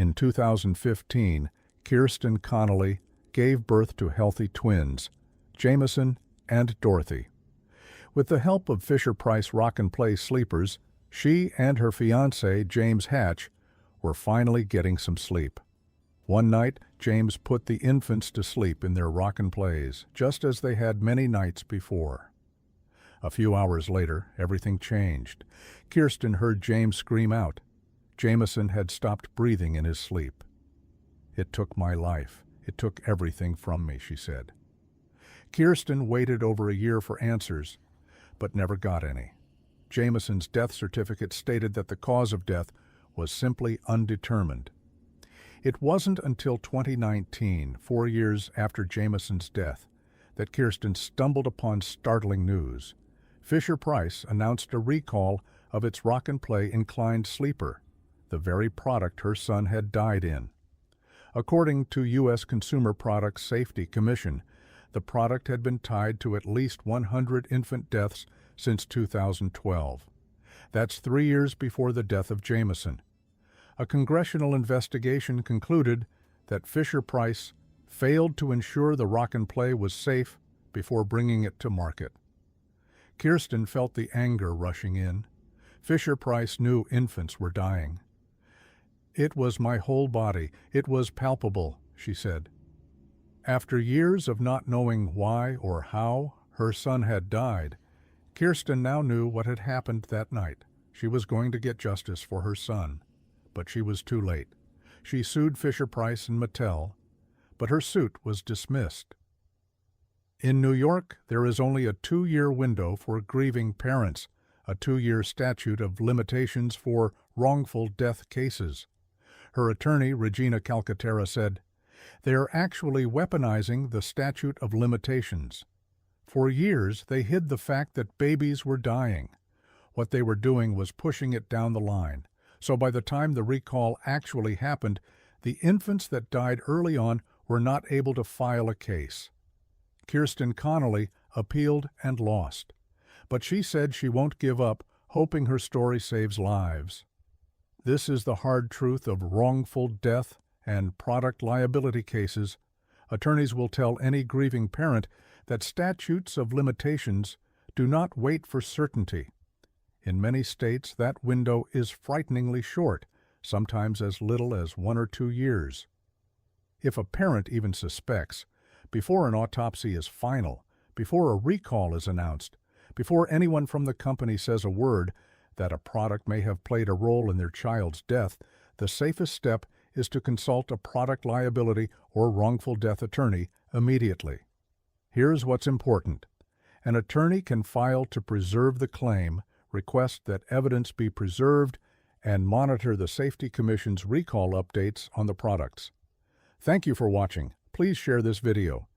In 2015, Kiersten Connolly gave birth to healthy twins, Jameson and Dorothy. With the help of Fisher-Price rock-and-play sleepers, she and her fiancé, James Hatch, were finally getting some sleep. One night, James put the infants to sleep in their rock-and-plays, just as they had many nights before. A few hours later, everything changed. Kiersten heard James scream out. Jameson had stopped breathing in his sleep. "It took my life. It took everything from me," she said. Kiersten waited over a year for answers, but never got any. Jameson's death certificate stated that the cause of death was simply undetermined. It wasn't until 2019, 4 years after Jameson's death, that Kiersten stumbled upon startling news. Fisher-Price announced a recall of its rock-and-play inclined sleeper, the very product her son had died in. According to U.S. Consumer Product Safety Commission, the product had been tied to at least 100 infant deaths since 2012. That's 3 years before the death of Jameson. A congressional investigation concluded that Fisher-Price failed to ensure the rock-and-play was safe before bringing it to market. Kiersten felt the anger rushing in. Fisher-Price knew infants were dying. "It was my whole body. It was palpable," she said. After years of not knowing why or how her son had died, Kiersten now knew what had happened that night. She was going to get justice for her son, but she was too late. She sued Fisher-Price and Mattel, but her suit was dismissed. In New York, there is only a 2-year window for grieving parents, a 2-year statute of limitations for wrongful death cases. Her attorney, Regina Calcaterra, said, "They are actually weaponizing the statute of limitations. For years, they hid the fact that babies were dying. What they were doing was pushing it down the line. So by the time the recall actually happened, the infants that died early on were not able to file a case." Kiersten Connolly appealed and lost, but she said she won't give up, hoping her story saves lives. This is the hard truth of wrongful death and product liability cases. Attorneys will tell any grieving parent that statutes of limitations do not wait for certainty. In many states, that window is frighteningly short, sometimes as little as 1 or 2 years. If a parent even suspects, before an autopsy is final, before a recall is announced, before anyone from the company says a word, that a product may have played a role in their child's death, the safest step is to consult a product liability or wrongful death attorney immediately. Here's what's important. An attorney can file to preserve the claim, request that evidence be preserved, and monitor the Safety Commission's recall updates on the products. Thank you for watching. Please share this video.